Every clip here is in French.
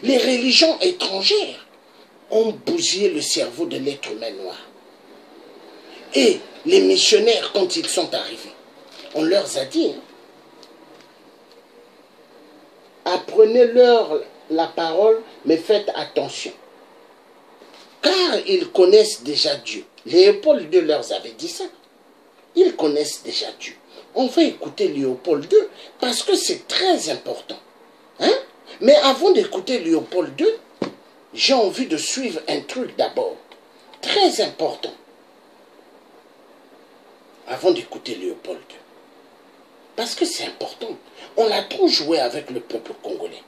Les religions étrangères ont bousillé le cerveau de l'être humain noir. Et les missionnaires, quand ils sont arrivés, on leur a dit, apprenez-leur la parole, mais faites attention. Car ils connaissent déjà Dieu. Léopold II leur avait dit ça. Ils connaissent déjà Dieu. On va écouter Léopold II parce que c'est très important. Hein? Mais avant d'écouter Léopold II, j'ai envie de suivre un truc d'abord. Très important. Avant d'écouter Léopold II. Parce que c'est important. On a trop joué avec le peuple congolais.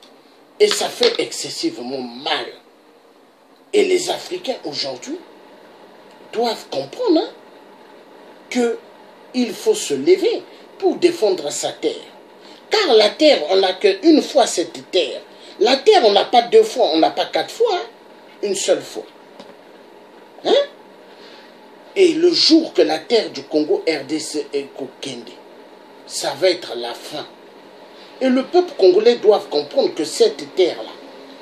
Et ça fait excessivement mal. Et les Africains aujourd'hui doivent comprendre qu'il faut se lever pour défendre sa terre. Car la terre, on n'a qu'une fois cette terre. La terre, on n'a pas deux fois, on n'a pas quatre fois. Hein? Une seule fois. Hein? Et le jour que la terre du Congo RDC est Kokende, ça va être la fin. Et le peuple congolais doit comprendre que cette terre-là,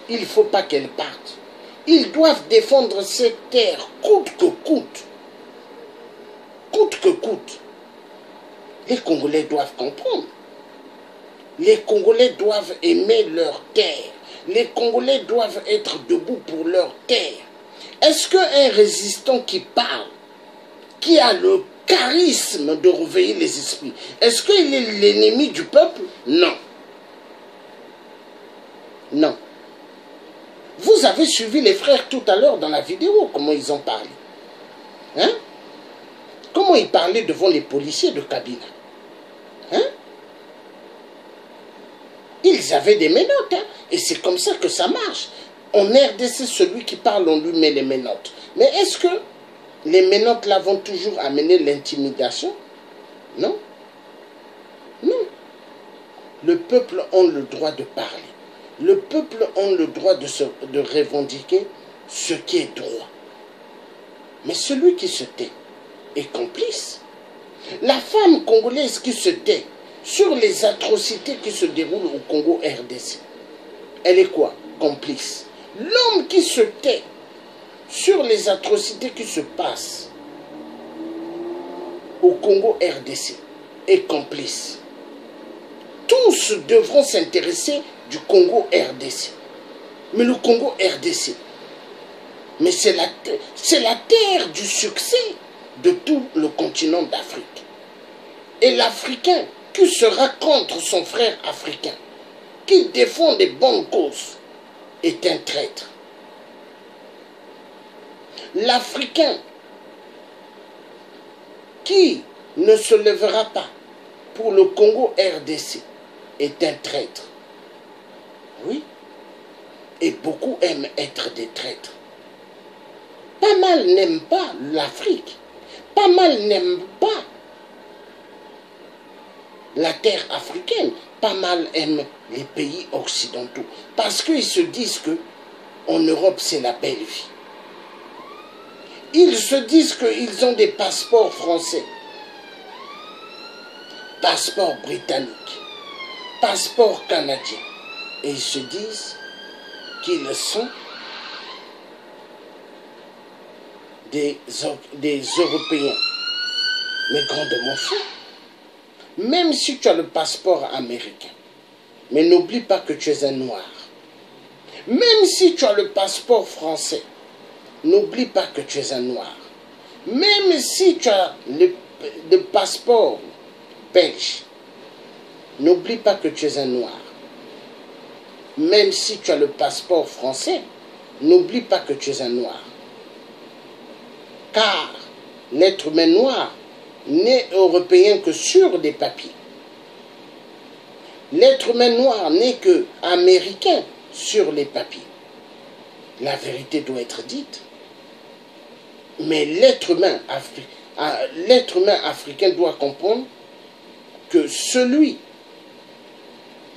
il ne faut pas qu'elle parte. Ils doivent défendre cette terre coûte que coûte. Coûte que coûte. Les Congolais doivent comprendre. Les Congolais doivent aimer leur terre. Les Congolais doivent être debout pour leur terre. Est-ce qu'un résistant qui parle, qui a le charisme de réveiller les esprits, est-ce qu'il est l'ennemi du peuple? Non. Non. Vous avez suivi les frères tout à l'heure dans la vidéo, comment ils ont parlé. Hein? Comment ils parlaient devant les policiers de Kabila. Hein? Ils avaient des menottes, hein? Et c'est comme ça que ça marche. En RDC, celui qui parle, on lui met les menottes. Mais est-ce que les menottes là vont toujours amener l'intimidation? Non. Non. Le peuple a le droit de parler. Le peuple a le droit de revendiquer ce qui est droit. Mais celui qui se tait est complice. La femme congolaise qui se tait sur les atrocités qui se déroulent au Congo RDC, elle est quoi? Complice. L'homme qui se tait sur les atrocités qui se passent au Congo RDC est complice. Tous devront s'intéresser du Congo RDC. Mais le Congo RDC, mais c'est la terre du succès de tout le continent d'Afrique. Et l'Africain qui sera contre son frère africain, qui défend des bonnes causes, est un traître. L'Africain qui ne se lèvera pas pour le Congo RDC est un traître. Oui. Et beaucoup aiment être des traîtres. Pas mal n'aiment pas l'Afrique. Pas mal n'aiment pas la terre africaine. Pas mal aiment les pays occidentaux. Parce qu'ils se disent que en Europe, c'est la belle vie. Ils se disent qu'ils ont des passeports français, passeports britanniques, passeports canadiens. Et ils se disent qu'ils sont des Européens. Mais grandement fou. Même si tu as le passeport américain, mais n'oublie pas que tu es un noir. Même si tu as le passeport français, n'oublie pas que tu es un noir. Même si tu as le passeport belge, n'oublie pas que tu es un noir. Même si tu as le passeport français, n'oublie pas que tu es un noir. Car l'être humain noir n'est européen que sur des papiers. L'être humain noir n'est que américain sur les papiers. La vérité doit être dite. Mais l'être humain africain doit comprendre que celui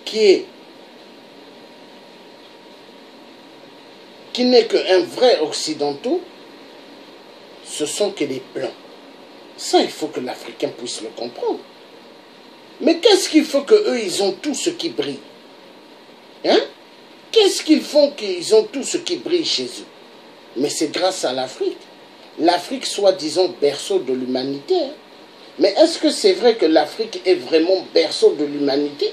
qui n'est qu'un vrai occidental, ce sont que les blancs. Ça, il faut que l'Africain puisse le comprendre. Mais qu'est-ce qu'il faut qu'eux, ils ont tout ce qui brille? Hein? Qu'est-ce qu'ils font qu'ils ont tout ce qui brille chez eux? Mais c'est grâce à l'Afrique. L'Afrique, soi-disant, berceau de l'humanité. Hein. Mais est-ce que c'est vrai que l'Afrique est vraiment berceau de l'humanité?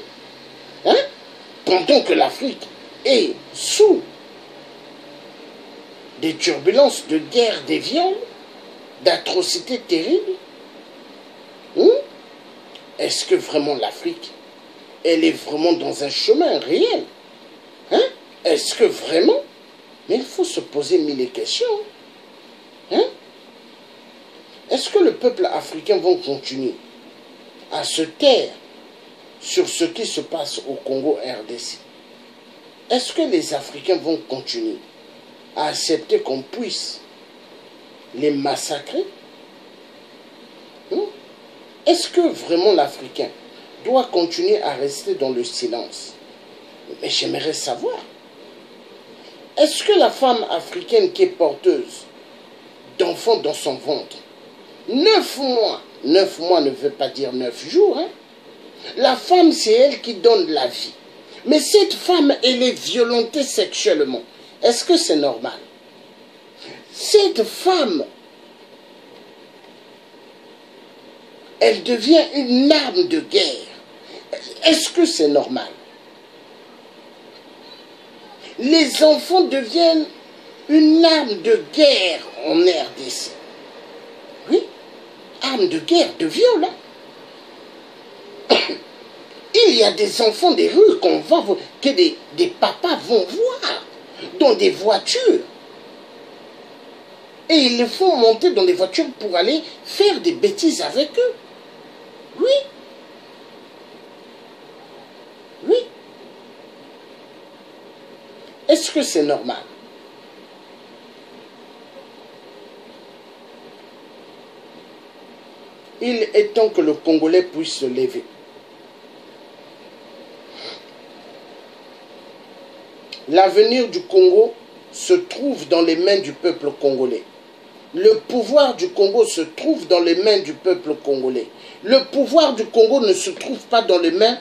Hein? Pendant que l'Afrique est sous des turbulences de guerre, des viols, d'atrocités terribles. Hein? Est-ce que vraiment l'Afrique, elle est vraiment dans un chemin réel? Hein? Est-ce que vraiment? Mais il faut se poser mille questions. Hein? Est-ce que le peuple africain va continuer à se taire sur ce qui se passe au Congo RDC? Est-ce que les Africains vont continuer à accepter qu'on puisse les massacrer? Est-ce que vraiment l'Africain doit continuer à rester dans le silence? Mais j'aimerais savoir. Est-ce que la femme africaine qui est porteuse d'enfants dans son ventre, 9 mois ne veut pas dire 9 jours, hein? La femme, c'est elle qui donne la vie. Mais cette femme, elle est violentée sexuellement. Est-ce que c'est normal? Cette femme, elle devient une arme de guerre. Est-ce que c'est normal? Les enfants deviennent une arme de guerre en RDC. Oui, arme de guerre, de viol. Hein? Il y a des enfants des rues que des papas vont voir dans des voitures. Et ils les font monter dans des voitures pour aller faire des bêtises avec eux. Oui. Oui. Est-ce que c'est normal? Il est temps que le Congolais puisse se lever. L'avenir du Congo se trouve dans les mains du peuple congolais. Le pouvoir du Congo se trouve dans les mains du peuple congolais. Le pouvoir du Congo ne se trouve pas dans les mains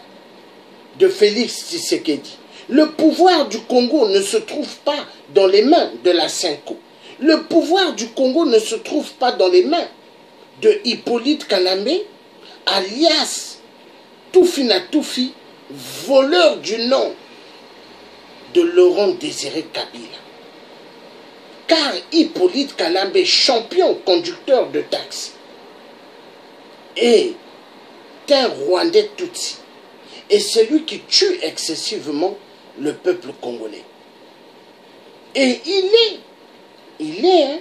de Félix Tshisekedi. Le pouvoir du Congo ne se trouve pas dans les mains de la Cinco. Le pouvoir du Congo ne se trouve pas dans les mains de Hippolyte Kanambe, alias Toufina Toufi, voleur du nom de Laurent Désiré Kabila. Car Hippolyte Kanambe, champion conducteur de taxi, est un Rwandais Tutsi. Et c'est lui qui tue excessivement le peuple congolais. Et il est hein,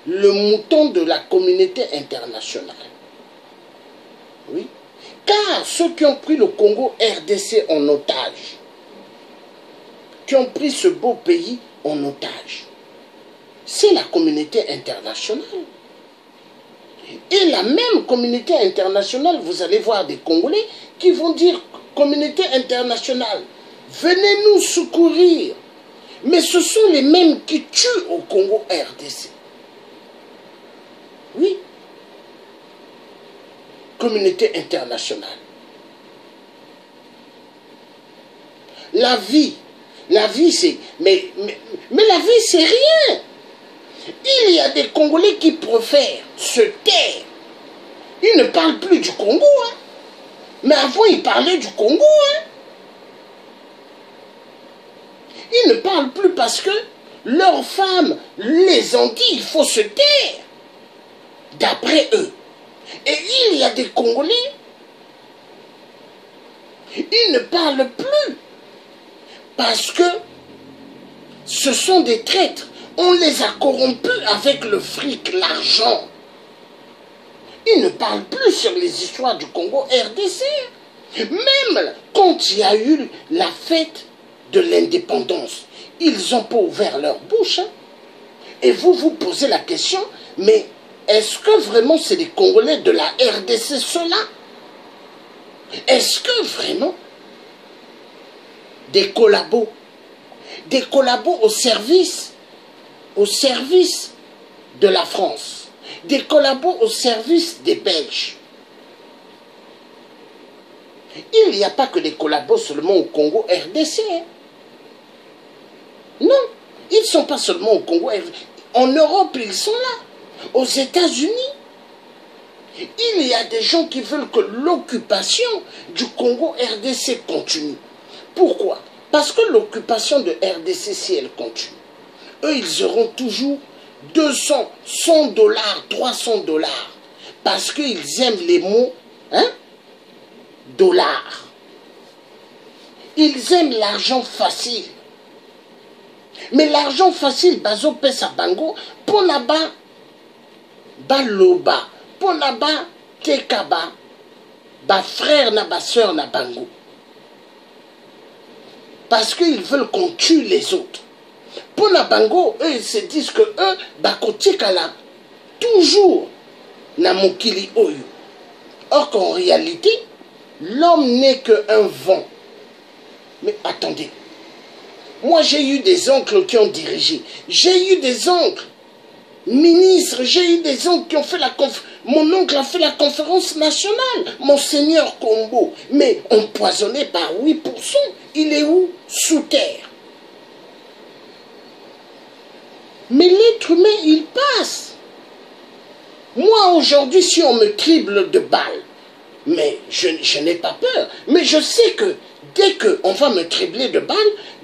le mouton de la communauté internationale. Oui. Car ceux qui ont pris le Congo RDC en otage, qui ont pris ce beau pays en otage, c'est la communauté internationale. Et la même communauté internationale, vous allez voir des Congolais qui vont dire, communauté internationale, venez nous secourir. Mais ce sont les mêmes qui tuent au Congo RDC. Oui. Communauté internationale. La vie c'est... Mais la vie c'est rien. Il y a des Congolais qui préfèrent se taire. Ils ne parlent plus du Congo. Hein. Mais avant, ils parlaient du Congo. Hein. Ils ne parlent plus parce que leurs femmes les ont dit il faut se taire. D'après eux. Et il y a des Congolais. Ils ne parlent plus. Parce que ce sont des traîtres. On les a corrompus avec le fric, l'argent. Ils ne parlent plus sur les histoires du Congo RDC. Même quand il y a eu la fête de l'indépendance, ils n'ont pas ouvert leur bouche. Hein. Et vous vous posez la question, mais est-ce que vraiment c'est les Congolais de la RDC ceux-là? Est-ce que vraiment des collabos au service de la France, des collabos au service des Belges? Il n'y a pas que des collabos seulement au Congo RDC. Hein. Non, ils ne sont pas seulement au Congo. En Europe, ils sont là. Aux États-Unis. Il y a des gens qui veulent que l'occupation du Congo RDC continue. Pourquoi? Parce que l'occupation de RDC, si elle continue, eux, ils auront toujours 200, 100 dollars, 300 dollars. Parce qu'ils aiment les mots, hein, dollars. Ils aiment l'argent facile. Mais l'argent facile, bazo pesa bango, pour là-bas, baloba, pour là-bas, tekaba, ba frère na ba soeur na bango. Parce qu'ils veulent qu'on tue les autres. Pour la bango, eux, ils se disent que eux, bakotikala, toujours na mokili oyo. Or qu'en réalité, l'homme n'est qu'un vent. Mais attendez, moi j'ai eu des oncles qui ont dirigé, j'ai eu des oncles ministres, j'ai eu des oncles qui ont fait la conférence, mon oncle a fait la conférence nationale, Monseigneur Combo, mais empoisonné par 8%, il est où? Sous terre. Mais l'être humain, il passe. Moi aujourd'hui, si on me crible de balles, mais je n'ai pas peur, mais je sais que dès qu'on va me tribler de balles,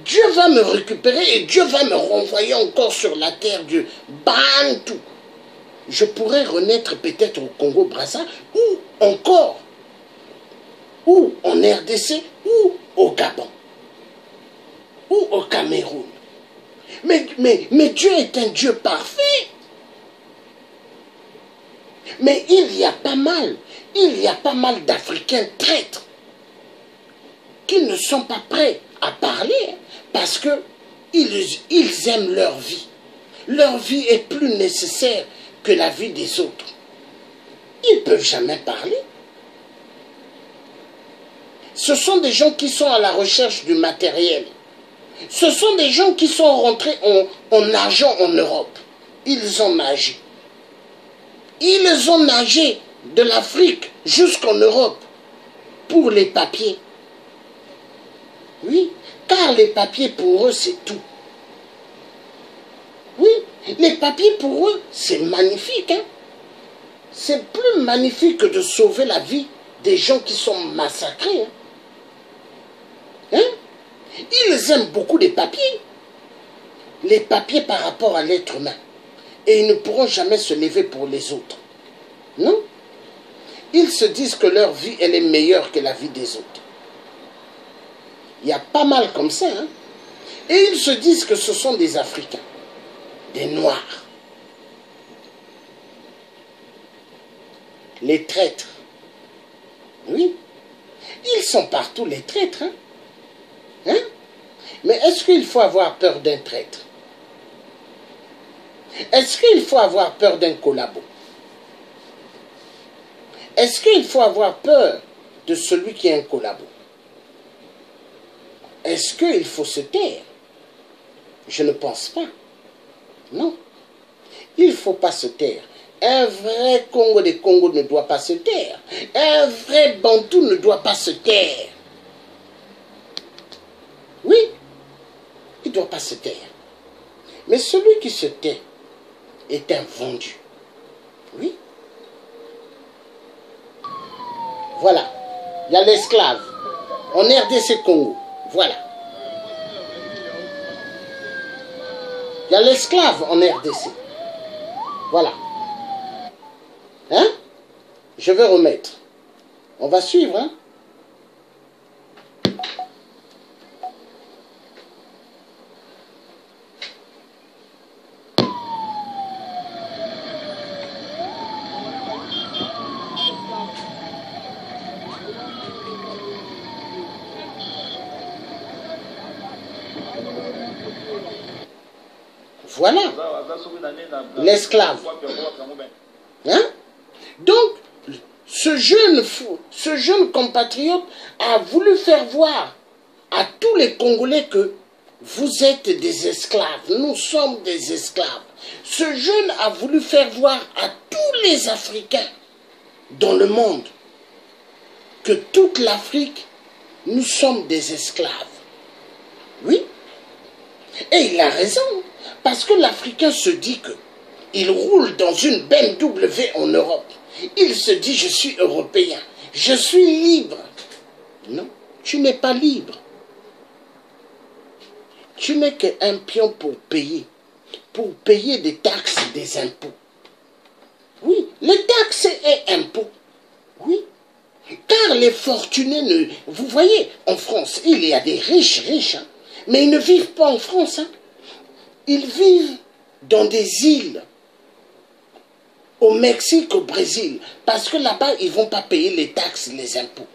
Dieu va me récupérer et Dieu va me renvoyer encore sur la terre du Bantou. Je pourrais renaître peut-être au Congo-Brazza ou encore, ou en RDC, ou au Gabon, ou au Cameroun. Mais Dieu est un Dieu parfait. Mais il y a pas mal d'Africains traîtres qui ne sont pas prêts à parler parce qu'ils aiment leur vie. Leur vie est plus nécessaire que la vie des autres. Ils ne peuvent jamais parler. Ce sont des gens qui sont à la recherche du matériel. Ce sont des gens qui sont rentrés en nageant en Europe. Ils ont nagé. Ils ont nagé de l'Afrique jusqu'en Europe pour les papiers. Oui, car les papiers pour eux c'est tout. Oui, les papiers pour eux c'est magnifique. Hein? C'est plus magnifique que de sauver la vie des gens qui sont massacrés. Hein? Hein? Ils aiment beaucoup les papiers. Les papiers par rapport à l'être humain. Et ils ne pourront jamais se lever pour les autres. Non? Ils se disent que leur vie, elle est meilleure que la vie des autres. Il y a pas mal comme ça. Hein? Et ils se disent que ce sont des Africains, des Noirs. Les traîtres. Oui. Ils sont partout les traîtres. Hein? Hein? Mais est-ce qu'il faut avoir peur d'un traître? Est-ce qu'il faut avoir peur d'un collabo? Est-ce qu'il faut avoir peur de celui qui est un collabo? Est-ce qu'il faut se taire? Je ne pense pas. Non. Il ne faut pas se taire. Un vrai Congo des Congo ne doit pas se taire. Un vrai Bantou ne doit pas se taire. Oui, il ne doit pas se taire. Mais celui qui se tait est un vendu. Oui. Voilà. Il y a l'esclave. En RDC Congo. Voilà. Il y a l'esclave en RDC. Voilà. Hein? Je vais remettre. On va suivre, hein? Voilà. L'esclave. Hein? Donc, ce jeune compatriote a voulu faire voir à tous les Congolais que vous êtes des esclaves. Nous sommes des esclaves. Ce jeune a voulu faire voir à tous les Africains dans le monde que toute l'Afrique, nous sommes des esclaves. Oui. Et il a raison, parce que l'Africain se dit que il roule dans une BMW en Europe. Il se dit, je suis européen, je suis libre. Non, tu n'es pas libre. Tu n'es qu'un pion pour payer des taxes et des impôts. Oui, les taxes et impôts. Oui, car les fortunés, vous voyez, en France, il y a des riches, hein, mais ils ne vivent pas en France. Hein. Ils vivent dans des îles, au Mexique, au Brésil, parce que là-bas, ils ne vont pas payer les taxes, les impôts.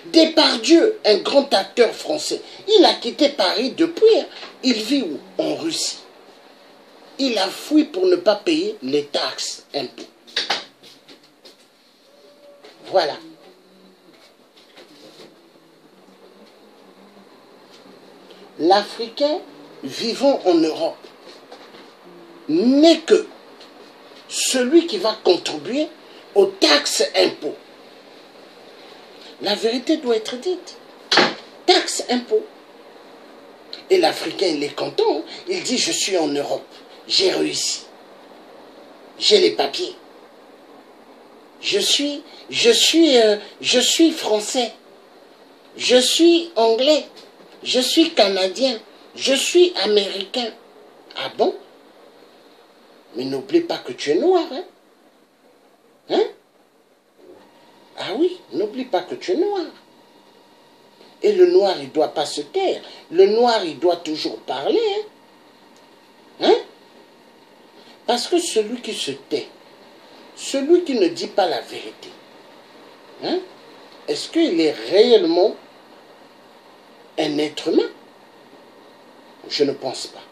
Depardieu, un grand acteur français, il a quitté Paris depuis, hein. Il vit où? En Russie. Il a fui pour ne pas payer les taxes, impôts. Voilà. L'Africain vivant en Europe n'est que celui qui va contribuer aux taxes impôts. La vérité doit être dite. Taxes impôts. Et l'Africain, il est content. Il dit, je suis en Europe. J'ai réussi. J'ai les papiers. Je suis français. Je suis anglais. Je suis canadien. Je suis américain. Ah bon? Mais n'oublie pas que tu es noir, hein? Hein? Ah oui, n'oublie pas que tu es noir. Et le noir, il ne doit pas se taire. Le noir, il doit toujours parler, hein? Hein? Parce que celui qui se tait, celui qui ne dit pas la vérité, hein? Est-ce qu'il est réellement un être humain? Je ne pense pas.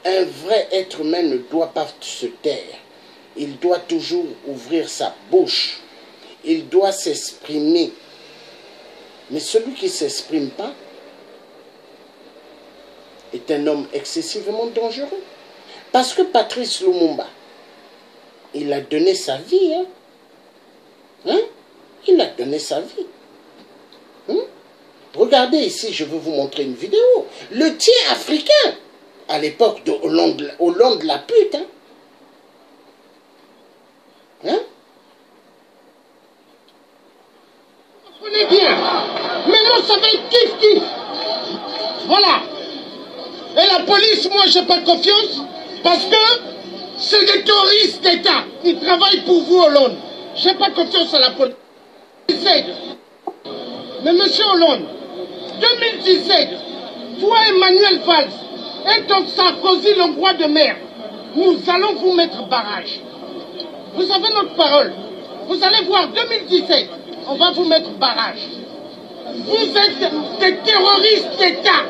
Un vrai être humain ne doit pas se taire. Il doit toujours ouvrir sa bouche. Il doit s'exprimer. Mais celui qui ne s'exprime pas est un homme excessivement dangereux. Parce que Patrice Lumumba, il a donné sa vie. Hein? Hein? Il a donné sa vie. Hein? Regardez ici, je vais vous montrer une vidéo. Le tien africain, à l'époque de Hollande la pute. Hein? Hein? Vous comprenez bien. Maintenant, ça va être kiff-kiff. Voilà. Et la police, moi, j'ai pas confiance parce que c'est des terroristes d'État. Ils travaillent pour vous, Hollande. J'ai pas confiance à la police. Mais monsieur Hollande, 2017, toi, Emmanuel Valls, et ton Sarkozy, le roi de mer, nous allons vous mettre barrage. Vous avez notre parole. Vous allez voir, 2017, on va vous mettre barrage. Vous êtes des terroristes d'État,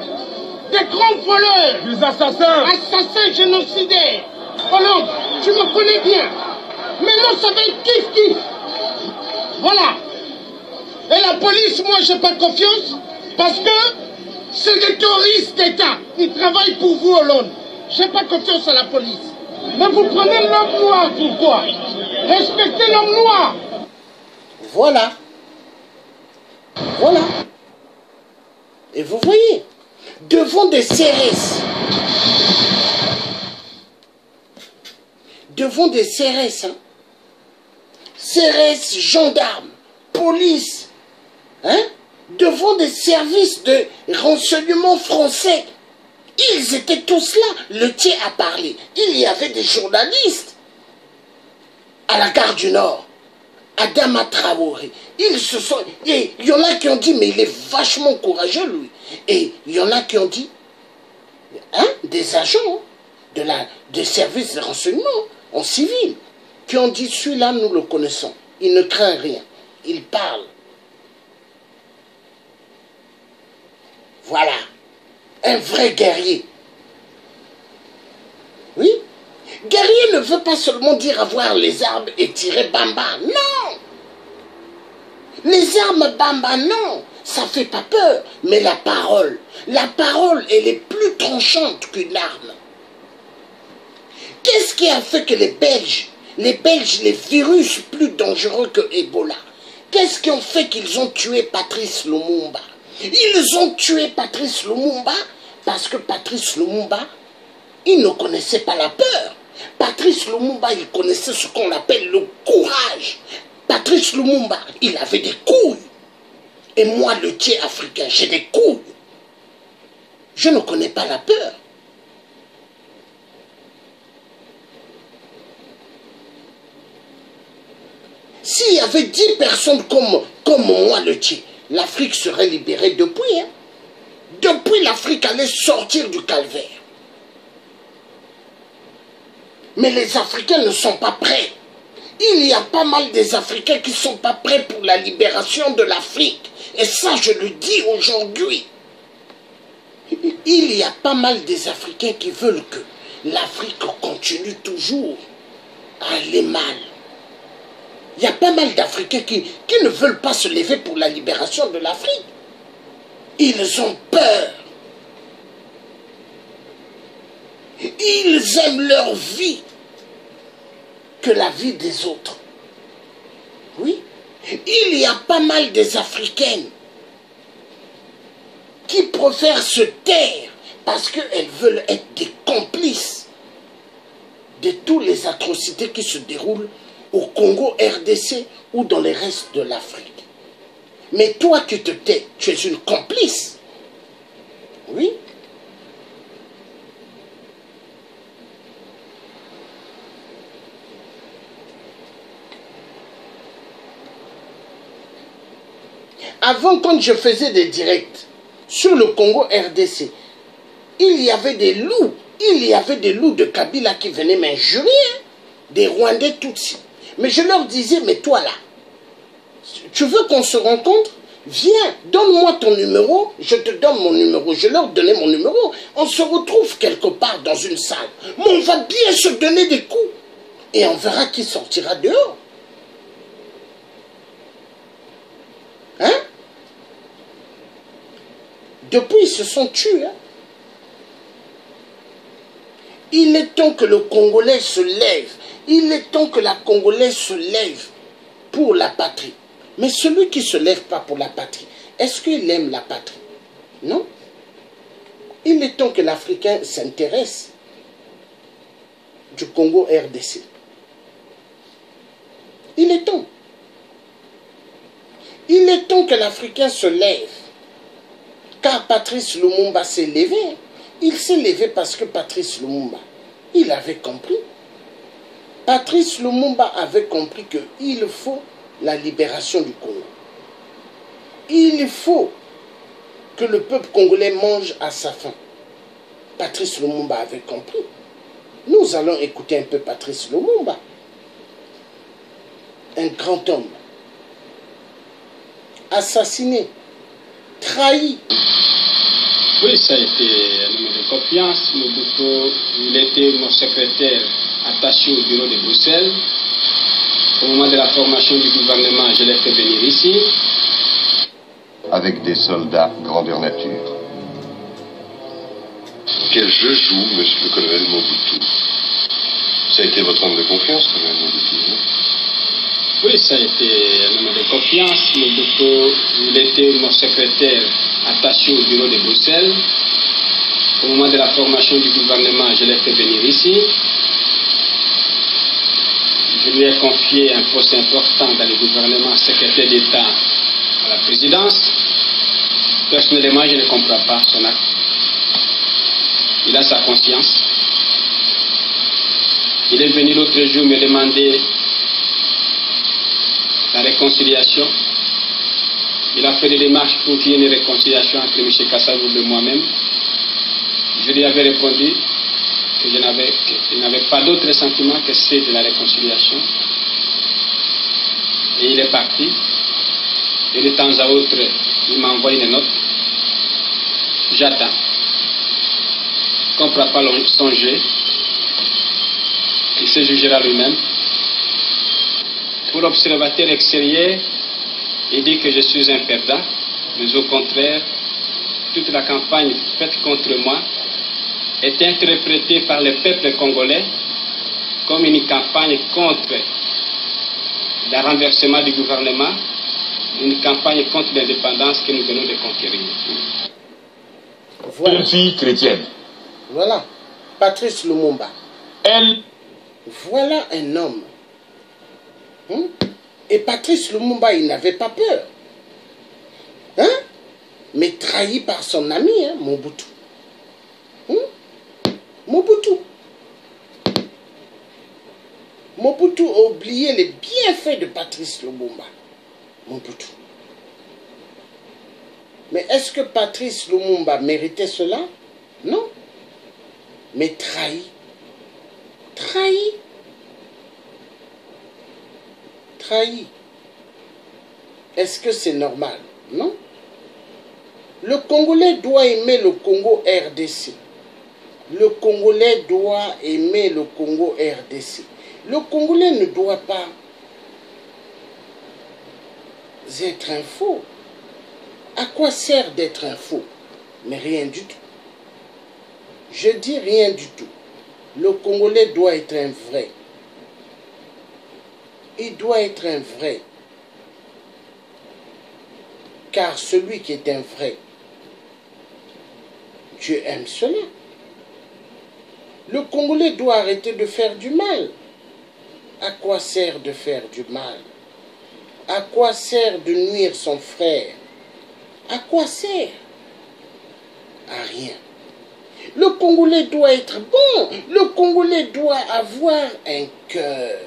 des grands voleurs, des assassins, génocidaires. Hollande, tu me connais bien. Maintenant, ça va être kiff-kiff. Voilà. Et la police, moi, j'ai pas confiance parce que c'est des terroristes d'État. Ils travaillent pour vous, Hollande. J'ai pas confiance à la police. Mais vous prenez l'homme noir, pourquoi? Respectez l'homme noir. Voilà. Voilà. Et vous voyez, devant des CRS, hein, CRS, gendarmes, police, hein, devant des services de renseignement français, ils étaient tous là. Le tien a parlé. Il y avait des journalistes à la gare du Nord, Adama Traoré. Ils se sont... Et il y en a qui ont dit, mais il est vachement courageux, lui. Et il y en a qui ont dit, hein, des agents de services de renseignement en civil, qui ont dit, celui-là, nous le connaissons. Il ne craint rien. Il parle. Voilà. Un vrai guerrier. Oui. Guerrier ne veut pas seulement dire avoir les armes et tirer bamba. Non. Les armes bamba, non. Ça fait pas peur. Mais la parole, elle est plus tranchante qu'une arme. Qu'est-ce qui a fait que les Belges, les virus plus dangereux que Ebola, qu'est-ce qui ont fait qu'ils ont tué Patrice Lumumba? Ils ont tué Patrice Lumumba parce que Patrice Lumumba, il ne connaissait pas la peur. Patrice Lumumba, il connaissait ce qu'on appelle le courage. Patrice Lumumba, il avait des couilles. Et moi, le Tché africain, j'ai des couilles. Je ne connais pas la peur. S'il y avait 10 personnes comme moi, le Tché, l'Afrique serait libérée depuis. Hein. Depuis, l'Afrique allait sortir du calvaire. Mais les Africains ne sont pas prêts. Il y a pas mal des Africains qui ne sont pas prêts pour la libération de l'Afrique. Et ça, je le dis aujourd'hui. Il y a pas mal des Africains qui veulent que l'Afrique continue toujours à aller mal. Il y a pas mal d'Africains qui ne veulent pas se lever pour la libération de l'Afrique. Ils ont peur. Ils aiment leur vie que la vie des autres. Oui. Il y a pas mal des Africaines qui préfèrent se taire parce qu'elles veulent être des complices de toutes les atrocités qui se déroulent au Congo, RDC ou dans les restes de l'Afrique. Mais toi, tu te tais, tu es une complice. Oui. Avant, quand je faisais des directs sur le Congo RDC, il y avait des loups. Il y avait des loups de Kabila qui venaient m'injurier. Des Rwandais Tutsis. Mais je leur disais, mais toi là, tu veux qu'on se rencontre? Viens, donne-moi ton numéro, je te donne mon numéro. Je leur donnais mon numéro. On se retrouve quelque part dans une salle. Mais on va bien se donner des coups. Et on verra qui sortira dehors. Hein? Depuis, ils se sont tués. Hein? Il est temps que le Congolais se lève. Il est temps que la Congolaise se lève pour la patrie. Mais celui qui ne se lève pas pour la patrie, est-ce qu'il aime la patrie? Non. Il est temps que l'Africain s'intéresse du Congo RDC. Il est temps. Il est temps que l'Africain se lève. Car Patrice Lumumba s'est levé. Il s'est levé parce que Patrice Lumumba, il avait compris. Patrice Lumumba avait compris qu'il faut la libération du Congo. Il faut que le peuple congolais mange à sa faim. Patrice Lumumba avait compris. Nous allons écouter un peu Patrice Lumumba. Un grand homme. Assassiné. Trahi. Oui, ça a été un homme de confiance. Mobutu, il était mon secrétaire attaché au bureau de Bruxelles. Au moment de la formation du gouvernement, je l'ai fait venir ici. Avec des soldats grandeur nature. Quel jeu joue monsieur le colonel Mobutu? Ça a été votre homme de confiance, colonel Mobutu, non? Oui, ça a été un homme de confiance. Mobutu, il était mon secrétaire attaché au bureau de Bruxelles. Au moment de la formation du gouvernement, je l'ai fait venir ici. Je lui ai confié un poste important dans le gouvernement, secrétaire d'État à la présidence. Personnellement, je ne comprends pas son acte. Il a sa conscience. Il est venu l'autre jour me demander la réconciliation. Il a fait des démarches pour qu'il y ait une réconciliation entre M. Kassavou et moi-même. Je lui avais répondu que je n'avais pas d'autre sentiment que celui de la réconciliation. Et il est parti. Et de temps à autre, il m'envoie une note. J'attends. Je ne comprends pas son jeu. Il se jugera lui-même. Pour l'observateur extérieur, il dit que je suis un perdant. Mais au contraire, toute la campagne faite contre moi est interprétée par le peuple congolais comme une campagne contre le renversement du gouvernement une campagne contre l'indépendance que nous venons de conquérir. Voilà. Une fille chrétienne. Voilà. Patrice Lumumba. Elle. Voilà un homme. Et Patrice Lumumba, il n'avait pas peur. Mais trahi par son ami, Mobutu. Mobutu. Mobutu a oublié les bienfaits de Patrice Lumumba. Mobutu. Mais est-ce que Patrice Lumumba méritait cela? Non. Mais trahi. Trahi. Trahi. Est-ce que c'est normal? Non. Le Congolais doit aimer le Congo RDC. Le Congolais doit aimer le Congo RDC. Le Congolais ne doit pas être un faux. À quoi sert d'être un faux? Mais rien du tout. Je dis rien du tout. Le Congolais doit être un vrai. Il doit être un vrai. Car celui qui est un vrai, Dieu aime cela. Le Congolais doit arrêter de faire du mal. À quoi sert de faire du mal? À quoi sert de nuire son frère? À quoi sert? À rien. Le Congolais doit être bon. Le Congolais doit avoir un cœur.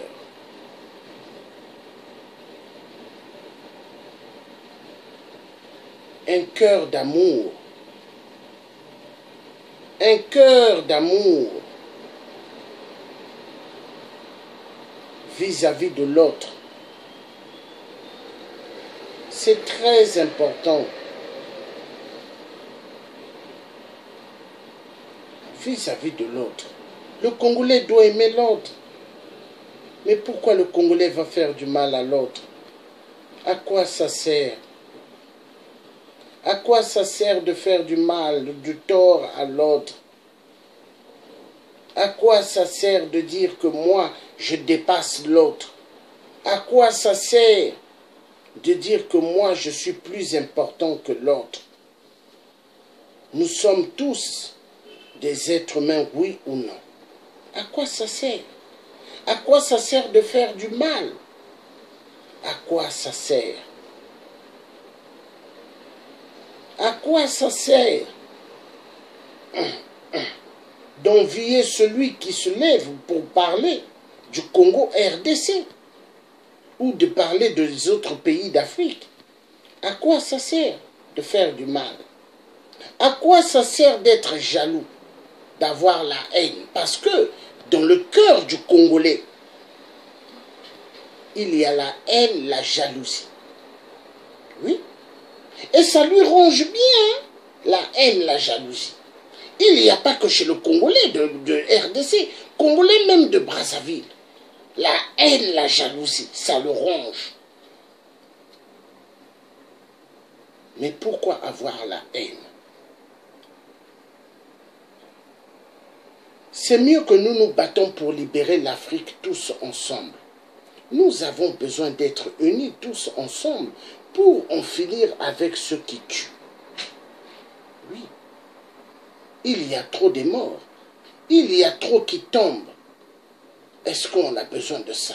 Un cœur d'amour. Un cœur d'amour vis-à-vis de l'autre. C'est très important. Vis-à-vis de l'autre. Le Congolais doit aimer l'autre. Mais pourquoi le Congolais va faire du mal à l'autre? À quoi ça sert? À quoi ça sert de faire du mal, du tort à l'autre? À quoi ça sert de dire que moi, je dépasse l'autre? À quoi ça sert de dire que moi, je suis plus important que l'autre? Nous sommes tous des êtres humains, oui ou non? À quoi ça sert? À quoi ça sert de faire du mal? À quoi ça sert? À quoi ça sert d'envier celui qui se lève pour parler du Congo RDC ou de parler des autres pays d'Afrique? À quoi ça sert de faire du mal? À quoi ça sert d'être jaloux, d'avoir la haine? Parce que dans le cœur du Congolais, il y a la haine, la jalousie. Oui. Et ça lui ronge bien, la haine, la jalousie. Il n'y a pas que chez le Congolais de RDC, Congolais même de Brazzaville. La haine, la jalousie, ça le ronge. Mais pourquoi avoir la haine? C'est mieux que nous nous battons pour libérer l'Afrique tous ensemble. Nous avons besoin d'être unis tous ensemble pour en finir avec ceux qui tuent. Oui. Il y a trop de morts. Il y a trop qui tombent. Est-ce qu'on a besoin de ça?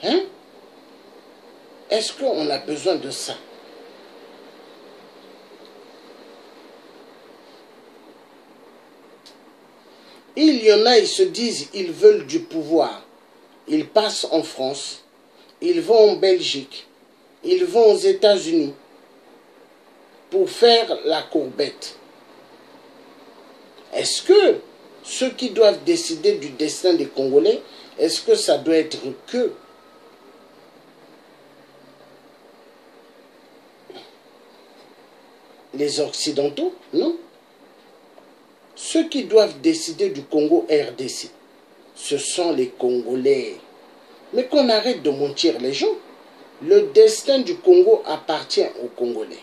Hein? Est-ce qu'on a besoin de ça? Il y en a, ils se disent, ils veulent du pouvoir. Ils passent en France, ils vont en Belgique, ils vont aux États-Unis pour faire la courbette. Est-ce que ceux qui doivent décider du destin des Congolais, est-ce que ça doit être que les Occidentaux? Non. Ceux qui doivent décider du Congo RDC, ce sont les Congolais. Mais qu'on arrête de mentir les gens. Le destin du Congo appartient aux Congolais.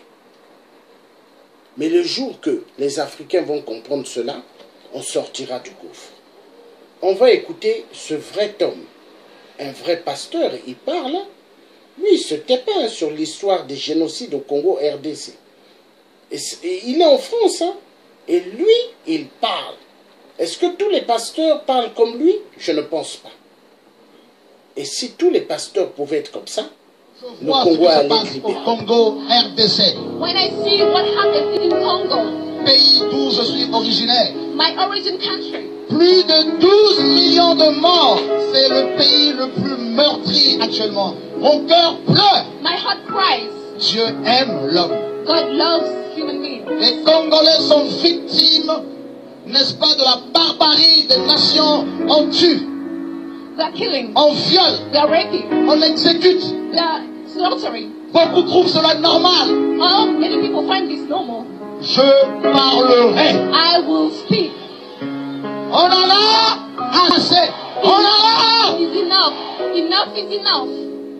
Mais le jour que les Africains vont comprendre cela, on sortira du gouffre. On va écouter ce vrai homme, un vrai pasteur, il parle. lui, il ne se tait pas sur l'histoire des génocides au Congo RDC. Et il est en France, hein, et lui, il parle. Est-ce que tous les pasteurs parlent comme lui? Je ne pense pas. Et si tous les pasteurs pouvaient être comme ça, le Congo allait être libéré. Au Congo RDC, When I see what happened in Congo, pays d'où je suis originaire, my origin country, plus de 12 millions de morts. C'est le pays le plus meurtri actuellement. Mon cœur pleure. my heart cries. Dieu aime l'homme. God loves human beings. Les Congolais sont victimes, n'est-ce pas, de la barbarie des nations. On tue, They're killing, on viole, they're raping, on exécute. they're slaughtering. Beaucoup trouvent cela normal. Many people find this normal. Je parlerai. I will speak. On en a assez. On en a. Is enough. Enough is enough.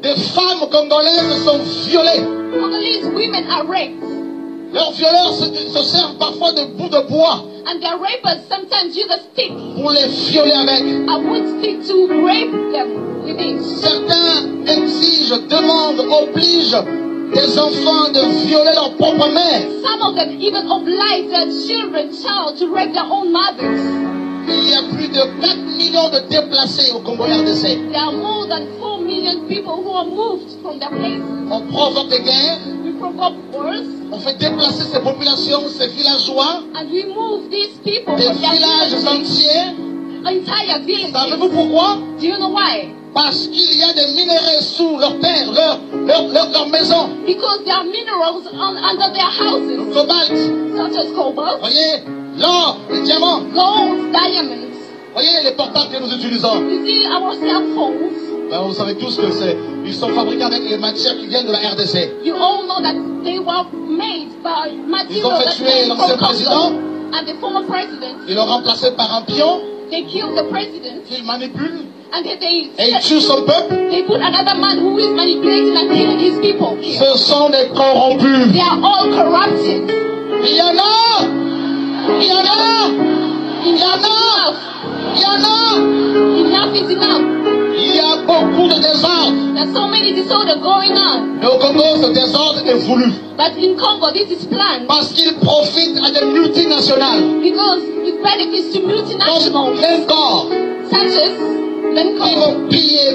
Des femmes congolaises sont violées. Congolese women are raped. Leurs violeurs se servent parfois de bouts de bois And their rapers sometimes use a stick, pour les violer avec. a wood stick, to rape them with it. Certains exigent, demandent, obligent des enfants de violer leur propre mère. Some of them even oblige their child to rape their own mothers. Il y a plus de 4 millions de déplacés au Congo RDC. There are more than 4 million people who are moved from their places. On provoque des guerres, We provoke wars, on fait déplacer ces populations, ces villageois, and we move these people des from their villages villages, entiers. entire villages. Savez-vous pourquoi? Do you know why? Parce qu'il y a des minéraux sous leur terre, leur maison. Because there are minerals under their Le houses, cobalt, such as cobalt, voyez, l'or, les diamants, gold, diamonds. voyez les portables que nous utilisons. You see our cell phones. Ben, vous savez tous que ils sont fabriqués avec les matières qui viennent de la RDC. You all know that they were made by Ils ont materials fait that tuer came l'ancien from président. Congo. And the former president, Ils l'ont remplacé par un pion, they killed the president, qu'ils manipulent, and then they et ils tuent son peuple. they put another man who is manipulating and killing his people here. Ce sont des corrompus. They are all corrupted. Il y en a! Il y en a! Il y en a! Il y en a! Enough is enough. Il y a beaucoup de désordre. There's so many disorders going on. Mais au Congo, ce désordre est voulu. But in Congo, this is planned Parce qu'ils profitent à des multinationales. because it benefits to Comme multinationals Glencore. such as Ils Glencore. vont piller.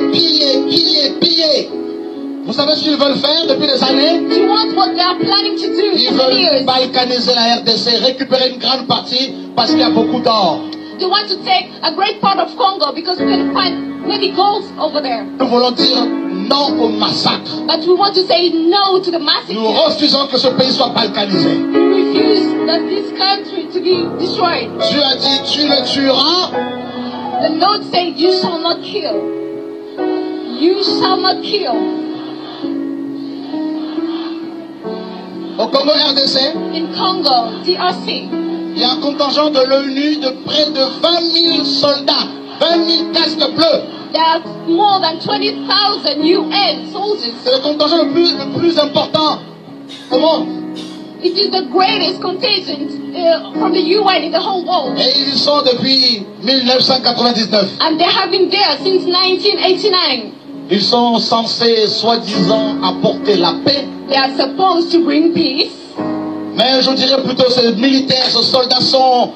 Vous savez ce qu'ils veulent faire depuis des années? Do you want what they are planning to do Ils in the veulent years? balkaniser la RDC, récupérer une grande partie parce qu'il y a beaucoup d'or. They want to take a great part of Congo because we can find many gold over there. Nous voulons dire non au massacre. But we want to say no to the Nous massacre. refusons que ce pays soit balkanisé. We refuse that this country to be destroyed. Dieu a dit, tu le tueras. The Lord said, you shall not kill. You shall not kill. Au Congo RDC, In Congo, DRC, il y a un contingent de l'ONU de près de 20 000 soldats, 20 000 casques bleus. there are more than 20,000 UN soldiers. C'est le contingent le plus important au monde. It is the greatest contingent from the UN in the whole world. Et ils y sont depuis 1999. And they have been there since 1989. Ils sont censés, soi-disant, apporter la paix. They are supposed to bring peace. Mais je dirais plutôt que ces militaires, ces soldats sont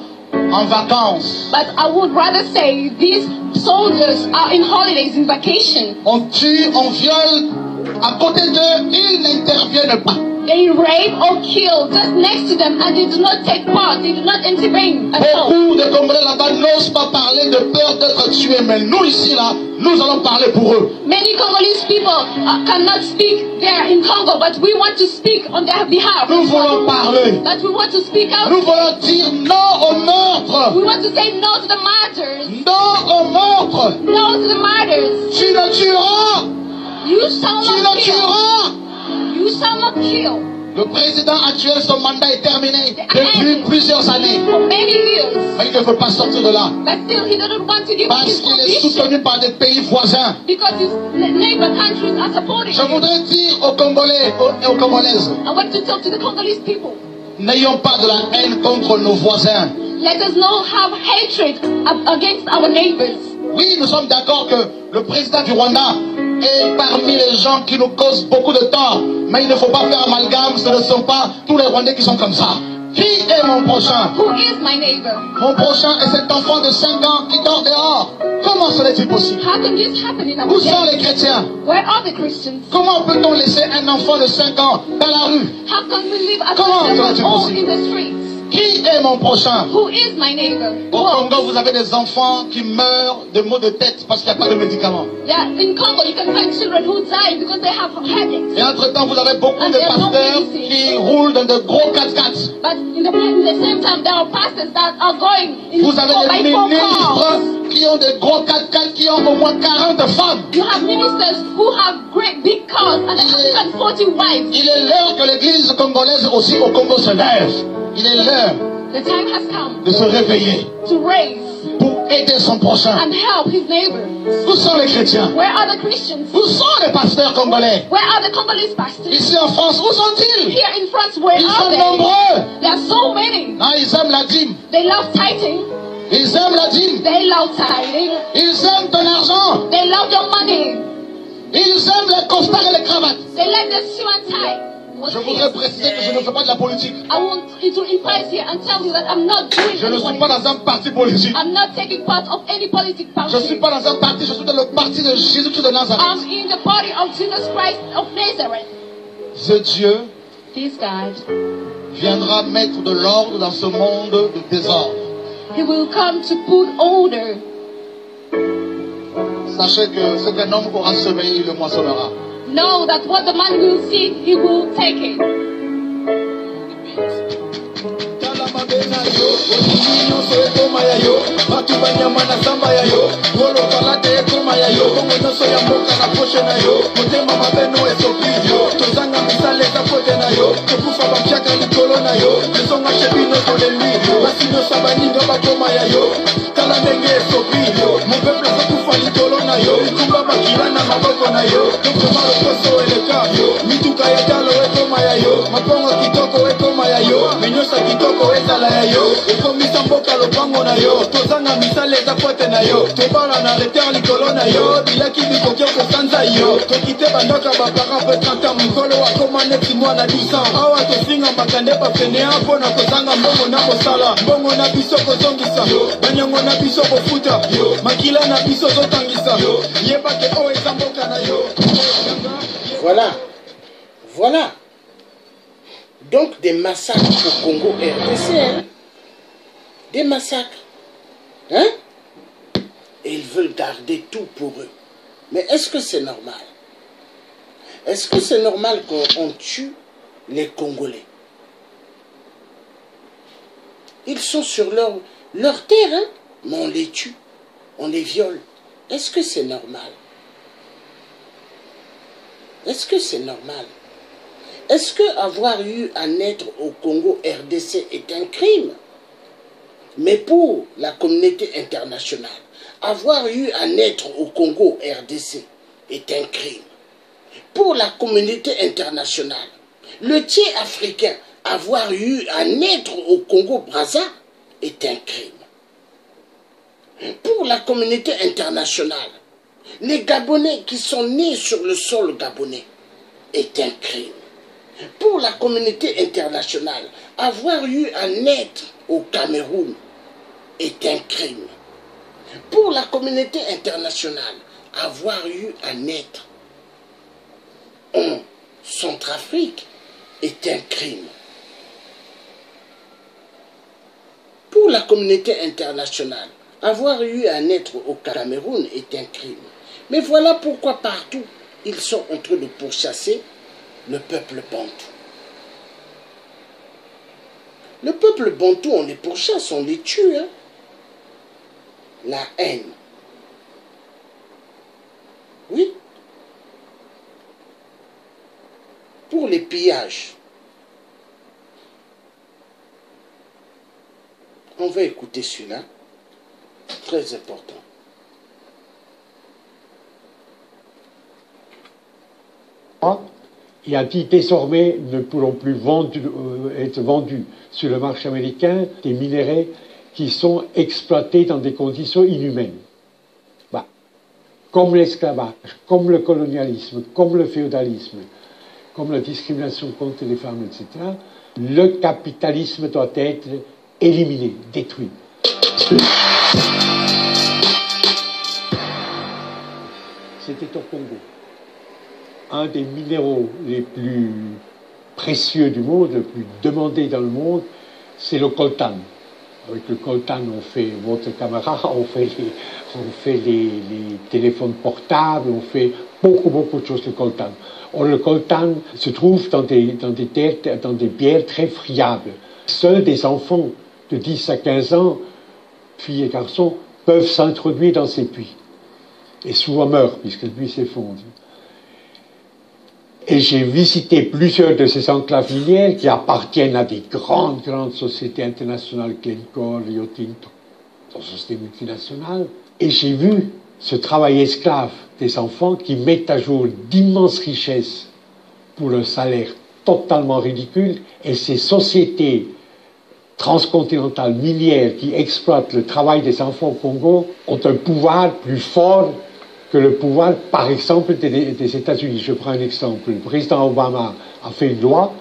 en vacances. But I would rather say these soldiers are in holidays, in vacation. On tue, on viole. À côté d'eux, ils n'interviennent pas. They rape or kill just next to them and they do not take part, they do not intervene at all. Beaucoup de Congolais là-bas n'osent pas parler de peur d'être tués. Mais nous ici, là, nous allons parler pour eux. Many Congolese people cannot speak there in Congo, but we want to speak on their behalf. Nous voulons parler. But we want to speak out. Nous voulons dire non au meurtre. We want to say no to the martyrs. Non au meurtre. No to the martyrs. Tu le tueras. You shall Tu not le kill. tueras. You shall not kill. Le président actuel, son mandat est terminé depuis plusieurs années. For many years. Mais il ne veut pas sortir de là. But still he doesn't want to give Parce his qu'il est position soutenu par des pays voisins. because his neighbor countries are supporting Je him. voudrais dire aux Congolais et aux Congolaises, I want to talk to the Congolese people. n'ayons pas de la haine contre nos voisins. Let us not have hatred against our neighbors. Oui, nous sommes d'accord que le président du Rwanda est parmi les gens qui nous causent beaucoup de tort. Mais il ne faut pas faire amalgame, ce ne sont pas tous les Rwandais qui sont comme ça. Qui est mon prochain? Who is my neighbor? Mon prochain est cet enfant de 5 ans qui dort dehors. Comment serait-il possible? How can this happen in our Où sont les day? chrétiens? Where are the Christians? Comment peut-on laisser un enfant de 5 ans dans la rue? How can we live as Comment serait-il all possible? in the streets? Qui est mon prochain? Who is my neighbor? Au Congo, vous avez des enfants qui meurent de maux de tête parce qu'il n'y a pas de médicaments. Yeah, in Congo you can find children who die because they have headaches. Et entre-temps, vous avez beaucoup de pasteurs qui roulent dans de gros 4x4. But in the same time, there are pastors that are going in Vous avez 4x4 des cars. ministres qui ont des gros 4x4 qui ont au moins 40 femmes. You have ministers who have great big cars and they have even 40 wives. Il est l'heure que l'église congolaise aussi au Congo se lève. Il est l'heure The time has come de se réveiller to raise pour aider son prochain. and help his neighbor. Où sont les chrétiens? Where are the Christians? Où sont les pasteurs congolais? Where are the Congolese pastors? Ici en France, où sont-ils? Here in France, where Ils are sont they? nombreux. There are so many. Non, ils aiment la dîme. They love tithing. Ils aiment la dîme. They love tithing. Ils aiment ton argent. They love your money. Ils aiment les costards et les cravates. They like the shoe and tie. Je voudrais préciser que je ne fais pas de la politique. I want you to emphasize here and tell you that I'm not doing Je ne suis any pas politics. dans un parti politique. I'm not taking part of any political party. Je ne suis pas dans un parti, je suis dans le parti de Jésus-Christ de Nazareth. I'm in the party of Jesus Christ of Nazareth. Ce Dieu This God, viendra mettre de l'ordre dans ce monde de désordre. He will come to put order. Sachez que ce qu'un homme aura semé, il le moissonnera. Know that what the man will seed, he will take it. Voilà. Donc des massacres au Congo RDC, hein? Des massacres. Hein? Et ils veulent garder tout pour eux. Mais est-ce que c'est normal? Est-ce que c'est normal qu'on tue les Congolais? Ils sont sur leur terre, hein? Mais on les tue, on les viole. Est-ce que c'est normal? Est-ce que c'est normal? Est-ce que avoir eu à naître au Congo RDC est un crime? Mais pour la communauté internationale, avoir eu à naître au Congo RDC est un crime. Pour la communauté internationale, le tiers africain, avoir eu à naître au Congo-Brazza est un crime. Pour la communauté internationale, les Gabonais qui sont nés sur le sol gabonais est un crime. Pour la communauté internationale, avoir eu à naître au Cameroun est un crime. Pour la communauté internationale, avoir eu à naître en Centrafrique est un crime. Pour la communauté internationale, avoir eu à naître au Cameroun est un crime. Mais voilà pourquoi partout, ils sont en train de pourchasser le peuple bantou. Le peuple bantou, on les pourchasse, on les tue. Hein? La haine. Oui. Pour les pillages. On va écouter celui-là. Très important. Et a dit désormais ne pourront plus être vendus sur le marché américain des minerais qui sont exploités dans des conditions inhumaines. Bah. comme l'esclavage, comme le colonialisme, comme le féodalisme, comme la discrimination contre les femmes, etc., le capitalisme doit être éliminé, détruit. C'était au Congo. Un des minéraux les plus précieux du monde, le plus demandé dans le monde, c'est le coltan. Avec le coltan, on fait votre caméra, on fait les téléphones portables, on fait beaucoup de choses, le coltan. Or, le coltan se trouve dans des bières très friables. Seuls des enfants de 10 à 15 ans, filles et garçons, peuvent s'introduire dans ces puits. Et souvent meurent, puisque le puits s'effondre. Et j'ai visité plusieurs de ces enclaves minières qui appartiennent à des grandes sociétés internationales, Glencore, Rio Tinto, des sociétés multinationales. Et j'ai vu ce travail esclave des enfants qui mettent à jour d'immenses richesses pour un salaire totalement ridicule. Et ces sociétés transcontinentales minières qui exploitent le travail des enfants au Congo ont un pouvoir plus fort que le pouvoir, par exemple, des États-Unis. Je prends un exemple. Le président Obama a fait une loi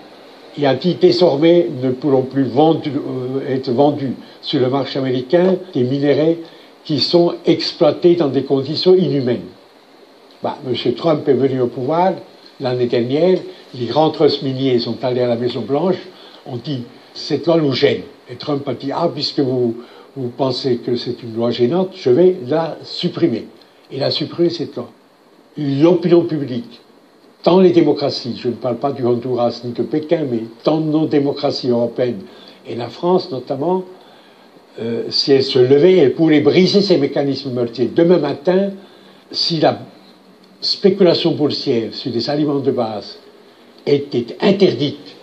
et a dit désormais ne pourront plus être vendus sur le marché américain des minerais qui sont exploités dans des conditions inhumaines. M. Trump est venu au pouvoir l'année dernière, les grands trusts miniers sont allés à la Maison-Blanche, ont dit cette loi nous gêne. Et Trump a dit puisque vous pensez que c'est une loi gênante, je vais la supprimer. Il a supprimé cette loi. L'opinion publique, dans les démocraties, je ne parle pas du Honduras ni de Pékin, mais dans nos démocraties européennes et la France notamment, si elle se levait, elle pourrait briser ces mécanismes meurtriers. Demain matin, si la spéculation boursière sur des aliments de base était interdite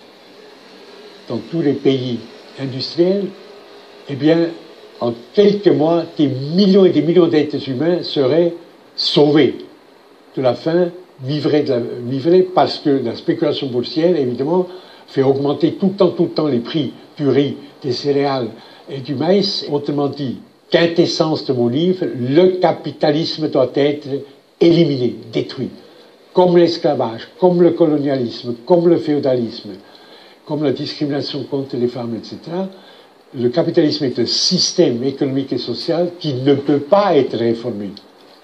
dans tous les pays industriels, eh bien, en quelques mois, des millions et des millions d'êtres humains seraient sauvés de la faim, vivraient parce que la spéculation boursière, évidemment, fait augmenter tout le temps les prix du riz, des céréales et du maïs. Autrement dit, quintessence de mon livre, le capitalisme doit être éliminé, détruit. Comme l'esclavage, comme le colonialisme, comme le féodalisme, comme la discrimination contre les femmes, etc., le capitalisme est un système économique et social qui ne peut pas être réformé, ne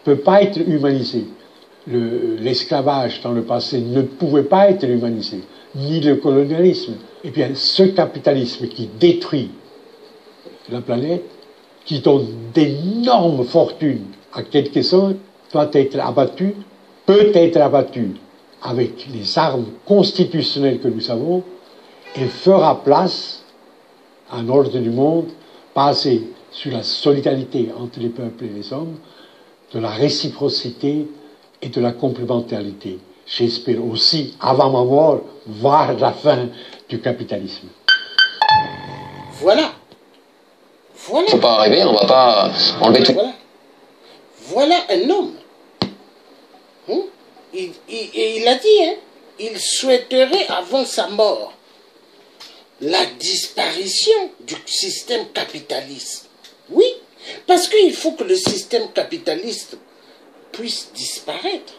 peut pas être humanisé. L'esclavage dans le passé ne pouvait pas être humanisé, ni le colonialisme. Eh bien, ce capitalisme qui détruit la planète, qui donne d'énormes fortunes à quelques-uns, doit être abattu, peut être abattu avec les armes constitutionnelles que nous avons et fera place à un ordre du monde basé sur la solidarité entre les peuples et les hommes, de la réciprocité et de la complémentarité. J'espère aussi, avant ma mort, voir la fin du capitalisme. Voilà. Voilà. Faut pas rêver, on va pas enlever tout. Voilà un homme. Il a dit, il souhaiterait avant sa mort la disparition du système capitaliste. Oui, parce qu'il faut que le système capitaliste puisse disparaître.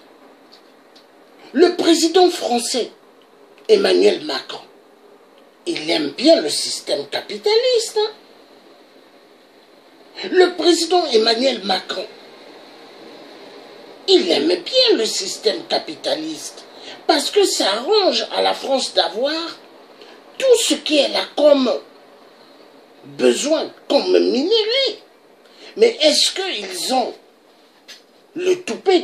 Le président français, Emmanuel Macron, il aime bien le système capitaliste. Le président Emmanuel Macron, il aime bien le système capitaliste parce que ça arrange à la France d'avoir tout ce qu'elle a comme besoin, comme minerai. Mais est-ce qu'ils ont le toupet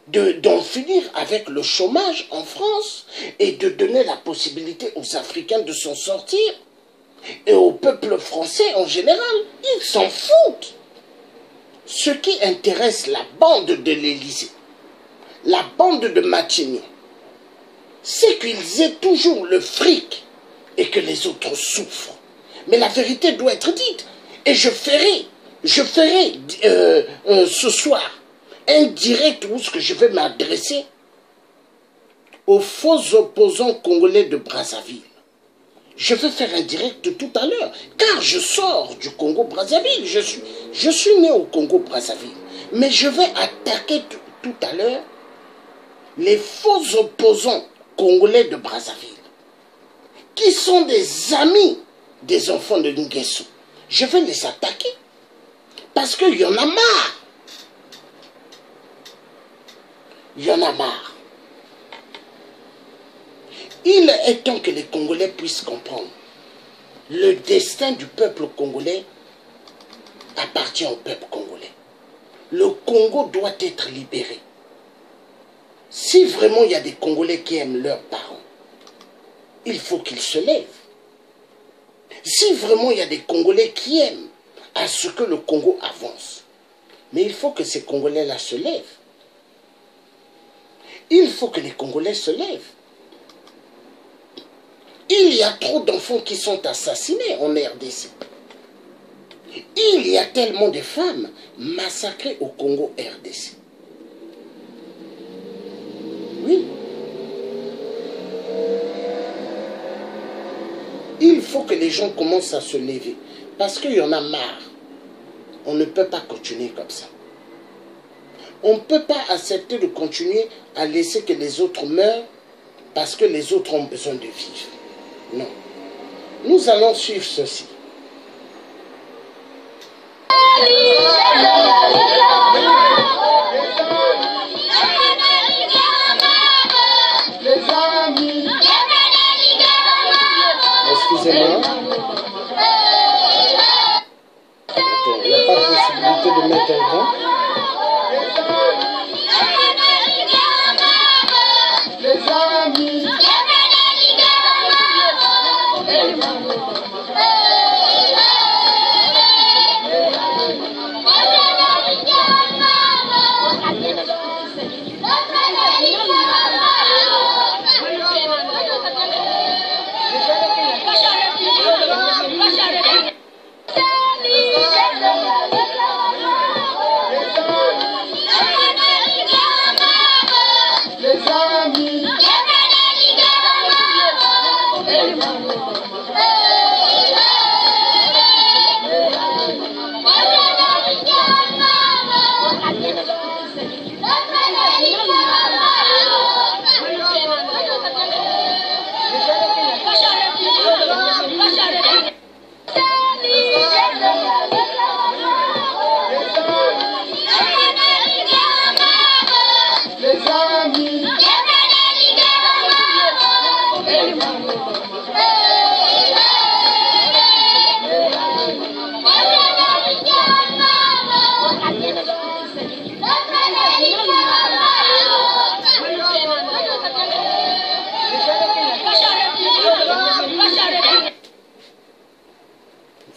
d'en finir avec le chômage en France et de donner la possibilité aux Africains de s'en sortir et au peuple français en général? Ils s'en foutent. Ce qui intéresse la bande de l'Élysée, la bande de Matignon, c'est qu'ils aient toujours le fric et que les autres souffrent. Mais la vérité doit être dite. Et je ferai ce soir un direct où je vais m'adresser aux faux opposants congolais de Brazzaville. Je vais faire un direct tout à l'heure, car je sors du Congo-Brazzaville. Je suis né au Congo-Brazzaville. Mais je vais attaquer tout à l'heure les faux opposants congolais de Brazzaville, qui sont des amis des enfants de Nguesso. Je vais les attaquer, parce qu'il y en a marre. Il y en a marre. Il est temps que les Congolais puissent comprendre. Le destin du peuple congolais appartient au peuple congolais. Le Congo doit être libéré. Si vraiment il y a des Congolais qui aiment leurs parents, il faut qu'ils se lèvent. Si vraiment il y a des Congolais qui aiment à ce que le Congo avance, mais il faut que ces Congolais-là se lèvent. Il faut que les Congolais se lèvent. Il y a trop d'enfants qui sont assassinés en RDC. Il y a tellement de femmes massacrées au Congo RDC. Oui. Il faut que les gens commencent à se lever. Parce qu'il y en a marre. On ne peut pas continuer comme ça. On ne peut pas accepter de continuer à laisser que les autres meurent parce que les autres ont besoin de vivre. Non. Nous allons suivre ceci. Excusez-moi. Il n'y a pas de possibilité de mettre un grand.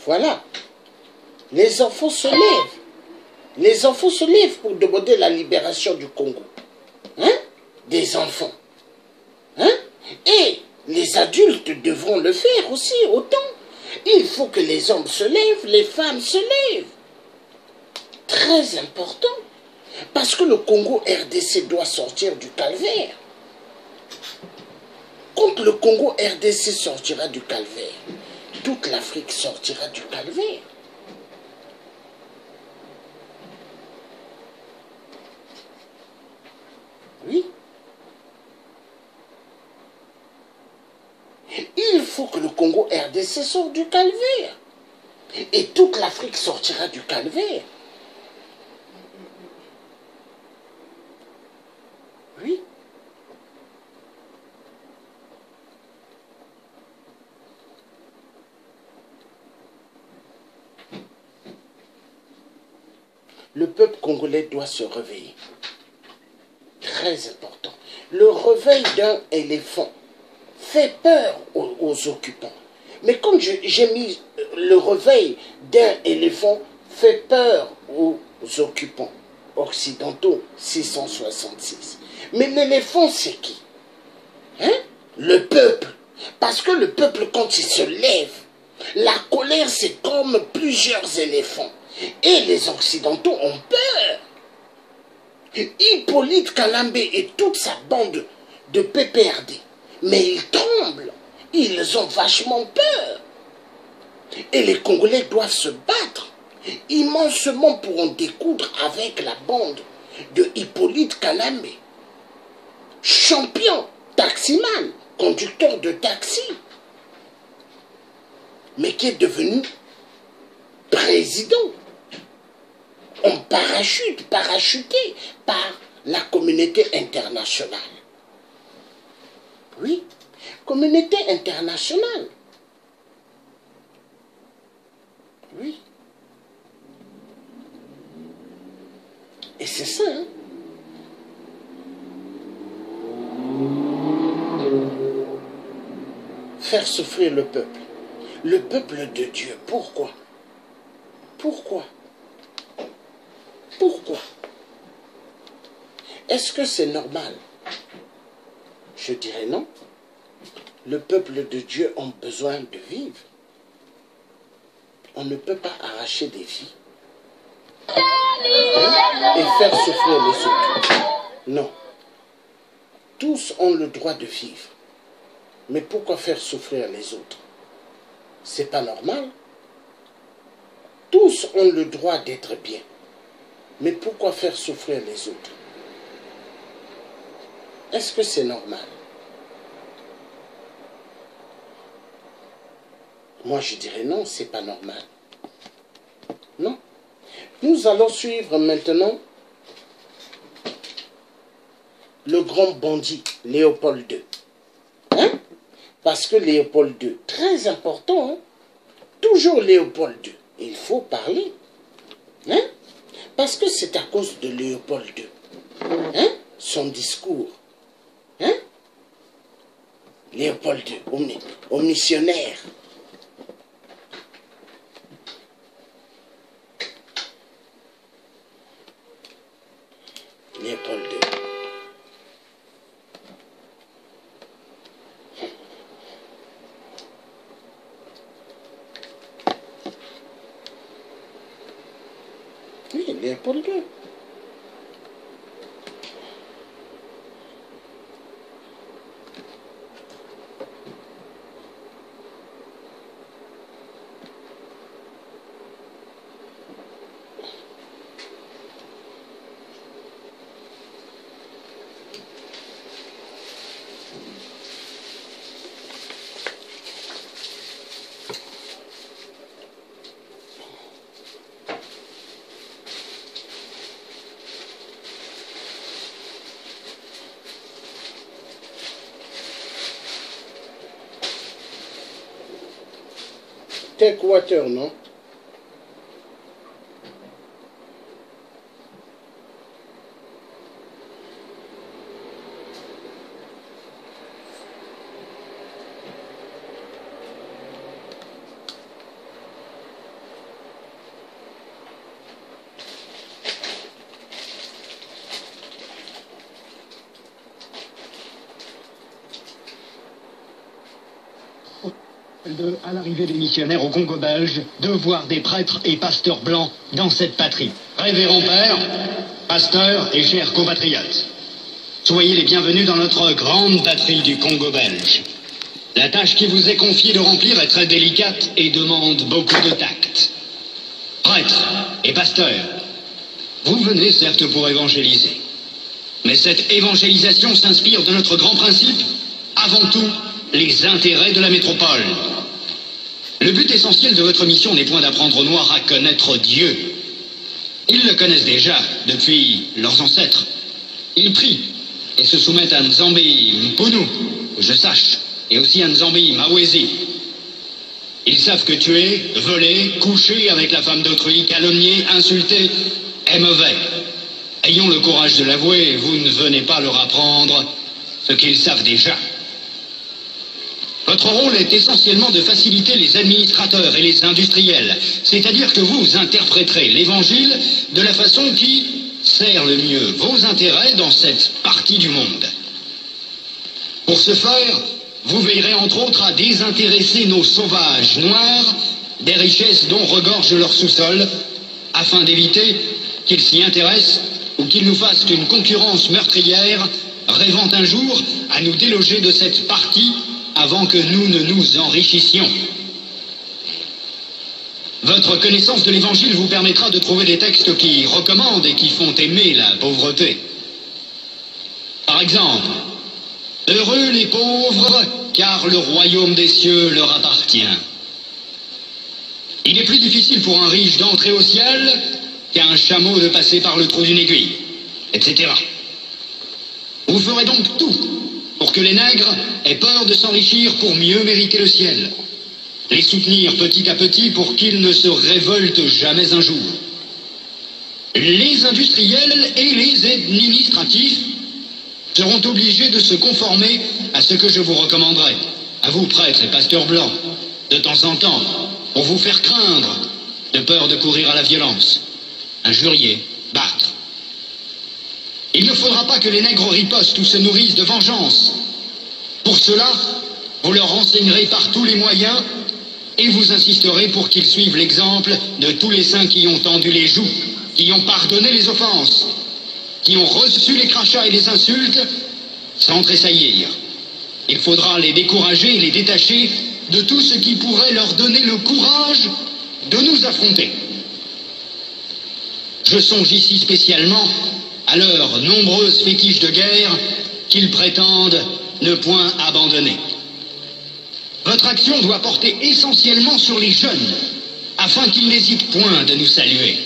Voilà. Les enfants se lèvent. Les enfants se lèvent pour demander la libération du Congo. Hein? Des enfants. Hein? Et les adultes devront le faire aussi, autant. Il faut que les hommes se lèvent, les femmes se lèvent. Très important. Parce que le Congo RDC doit sortir du calvaire. Quand le Congo RDC sortira du calvaire, toute l'Afrique sortira du calvaire. Oui. Il faut que le Congo RDC sorte du calvaire. Et toute l'Afrique sortira du calvaire. Oui. Le peuple congolais doit se réveiller. Très important. Le réveil d'un éléphant fait peur aux occupants. Mais quand j'ai mis le réveil d'un éléphant fait peur aux occupants occidentaux 666. Mais l'éléphant, c'est qui? Hein? Le peuple. Parce que le peuple, quand il se lève, la colère, c'est comme plusieurs éléphants. Et les Occidentaux ont peur. Hippolyte Kalambe et toute sa bande de PPRD, mais ils tremblent. Ils ont vachement peur. Et les Congolais doivent se battre. Immensement pour en découdre avec la bande de Hippolyte Kanamé, champion, taximan, conducteur de taxi, mais qui est devenu président en parachuté par la communauté internationale. Oui, communauté internationale. Oui. Et c'est ça, hein? Faire souffrir le peuple de Dieu. Pourquoi? Pourquoi? Pourquoi? Est-ce que c'est normal? Je dirais non. Le peuple de Dieu a besoin de vivre. On ne peut pas arracher des vies et faire souffrir les autres. Non. Tous ont le droit de vivre. Mais pourquoi faire souffrir les autres? C'est pas normal. Tous ont le droit d'être bien. Mais pourquoi faire souffrir les autres? Est-ce que c'est normal? Moi, je dirais non, c'est pas normal. Non. Nous allons suivre maintenant le grand bandit, Léopold II. Hein? Parce que Léopold II, très important, hein? Toujours Léopold II, il faut parler. Hein? Parce que c'est à cause de Léopold II. Hein? Son discours. Hein? Léopold II, au missionnaire. Léopold II. Oui, Léopold II. Take water, non? À l'arrivée des missionnaires au Congo belge, de voir des prêtres et pasteurs blancs dans cette patrie. Révérend Père, pasteurs et chers compatriotes, soyez les bienvenus dans notre grande patrie du Congo belge. La tâche qui vous est confiée de remplir est très délicate et demande beaucoup de tact. Prêtres et pasteurs, vous venez certes pour évangéliser, mais cette évangélisation s'inspire de notre grand principe, avant tout, les intérêts de la métropole. Le but essentiel de votre mission n'est point d'apprendre aux Noirs à connaître Dieu. Ils le connaissent déjà depuis leurs ancêtres. Ils prient et se soumettent à Nzambi Mpunu, je sache, et aussi à Nzambi Mawezi. Ils savent que tuer, voler, coucher avec la femme d'autrui, calomnier, insulter est mauvais. Ayons le courage de l'avouer, vous ne venez pas leur apprendre ce qu'ils savent déjà. Votre rôle est essentiellement de faciliter les administrateurs et les industriels, c'est-à-dire que vous interpréterez l'évangile de la façon qui sert le mieux vos intérêts dans cette partie du monde. Pour ce faire, vous veillerez entre autres à désintéresser nos sauvages noirs des richesses dont regorge leur sous-sol, afin d'éviter qu'ils s'y intéressent ou qu'ils nous fassent une concurrence meurtrière, rêvant un jour à nous déloger de cette partie avant que nous ne nous enrichissions. Votre connaissance de l'Évangile vous permettra de trouver des textes qui recommandent et qui font aimer la pauvreté. Par exemple, « Heureux les pauvres, car le royaume des cieux leur appartient. » Il est plus difficile pour un riche d'entrer au ciel qu'à un chameau de passer par le trou d'une aiguille, etc. Vous ferez donc tout pour que les nègres aient peur de s'enrichir pour mieux mériter le ciel. Les soutenir petit à petit pour qu'ils ne se révoltent jamais un jour. Les industriels et les administratifs seront obligés de se conformer à ce que je vous recommanderai, à vous prêtres et pasteurs blancs, de temps en temps, pour vous faire craindre, de peur de courir à la violence, injurier, battre. Il ne faudra pas que les nègres ripostent ou se nourrissent de vengeance. Pour cela, vous leur enseignerez par tous les moyens et vous insisterez pour qu'ils suivent l'exemple de tous les saints qui ont tendu les joues, qui ont pardonné les offenses, qui ont reçu les crachats et les insultes sans tressaillir. Il faudra les décourager et les détacher de tout ce qui pourrait leur donner le courage de nous affronter. Je songe ici spécialement à leurs nombreuses fétiches de guerre qu'ils prétendent ne point abandonner. Votre action doit porter essentiellement sur les jeunes, afin qu'ils n'hésitent point de nous saluer.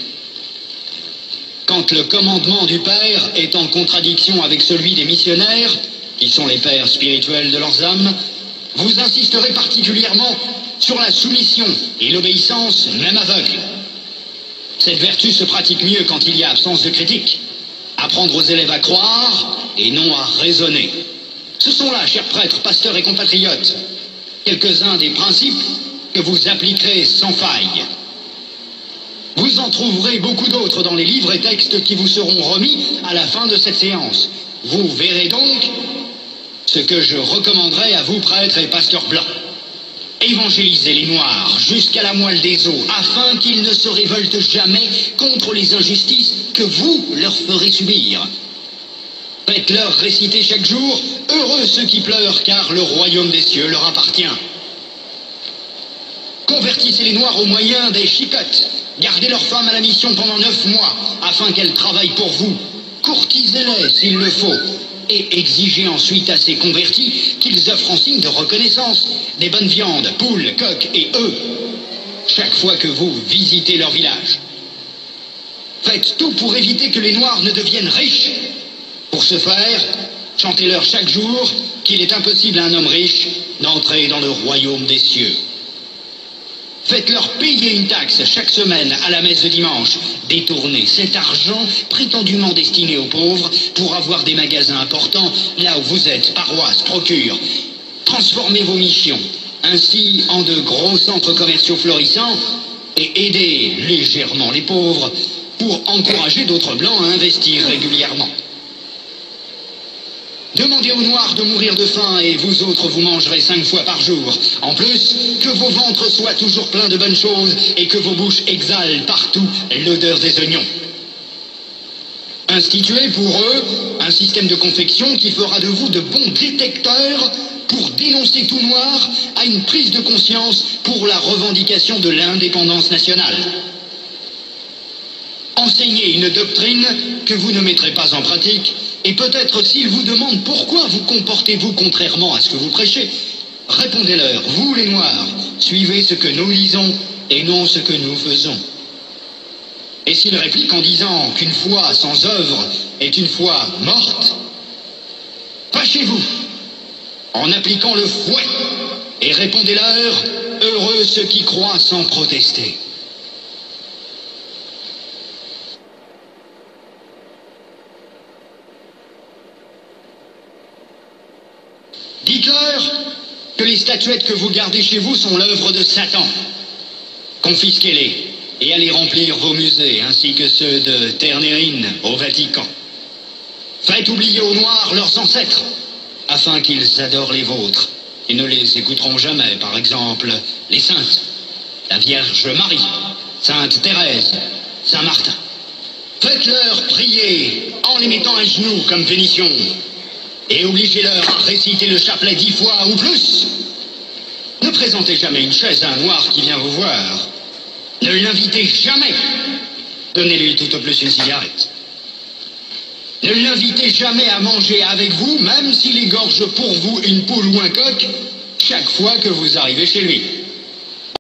Quand le commandement du Père est en contradiction avec celui des missionnaires, qui sont les pères spirituels de leurs âmes, vous insisterez particulièrement sur la soumission et l'obéissance, même aveugle. Cette vertu se pratique mieux quand il y a absence de critique. Apprendre aux élèves à croire et non à raisonner. Ce sont là, chers prêtres, pasteurs et compatriotes, quelques-uns des principes que vous appliquerez sans faille. Vous en trouverez beaucoup d'autres dans les livres et textes qui vous seront remis à la fin de cette séance. Vous verrez donc ce que je recommanderais à vous, prêtres et pasteurs blancs. Évangélisez les Noirs jusqu'à la moelle des os, afin qu'ils ne se révoltent jamais contre les injustices que vous leur ferez subir. Faites-leur réciter chaque jour « Heureux ceux qui pleurent, car le royaume des cieux leur appartient ». Convertissez les Noirs au moyen des chicottes. Gardez leurs femmes à la mission pendant 9 mois, afin qu'elles travaillent pour vous. Courtisez-les s'il le faut. Et exigez ensuite à ces convertis qu'ils offrent en signe de reconnaissance des bonnes viandes, poules, coqs et œufs, chaque fois que vous visitez leur village. Faites tout pour éviter que les Noirs ne deviennent riches. Pour ce faire, chantez-leur chaque jour qu'il est impossible à un homme riche d'entrer dans le royaume des cieux. Faites-leur payer une taxe chaque semaine à la messe de dimanche. Détournez cet argent prétendument destiné aux pauvres pour avoir des magasins importants là où vous êtes, paroisses, procures. Transformez vos missions ainsi en de gros centres commerciaux florissants et aidez légèrement les pauvres pour encourager d'autres blancs à investir régulièrement. Demandez aux Noirs de mourir de faim et vous autres vous mangerez 5 fois par jour. En plus, que vos ventres soient toujours pleins de bonnes choses et que vos bouches exhalent partout l'odeur des oignons. Instituez pour eux un système de confection qui fera de vous de bons détecteurs pour dénoncer tout Noir à une prise de conscience pour la revendication de l'indépendance nationale. Enseignez une doctrine que vous ne mettrez pas en pratique. Et peut-être s'ils vous demandent pourquoi vous comportez-vous contrairement à ce que vous prêchez, répondez-leur, vous les Noirs, suivez ce que nous lisons et non ce que nous faisons. Et s'ils répliquent en disant qu'une foi sans œuvre est une foi morte, fâchez-vous en appliquant le fouet et répondez-leur, heureux ceux qui croient sans protester. Dites-leur que les statuettes que vous gardez chez vous sont l'œuvre de Satan. Confisquez-les et allez remplir vos musées, ainsi que ceux de Ternérine au Vatican. Faites oublier aux Noirs leurs ancêtres, afin qu'ils adorent les vôtres. Ils ne les écouteront jamais, par exemple, les saintes, la Vierge Marie, Sainte Thérèse, Saint Martin. Faites-leur prier en les mettant à genoux comme pénition. Et obligez-leur à réciter le chapelet 10 fois ou plus. Ne présentez jamais une chaise à un Noir qui vient vous voir. Ne l'invitez jamais. Donnez-lui tout au plus une cigarette. Ne l'invitez jamais à manger avec vous, même s'il égorge pour vous une poule ou un coq, chaque fois que vous arrivez chez lui.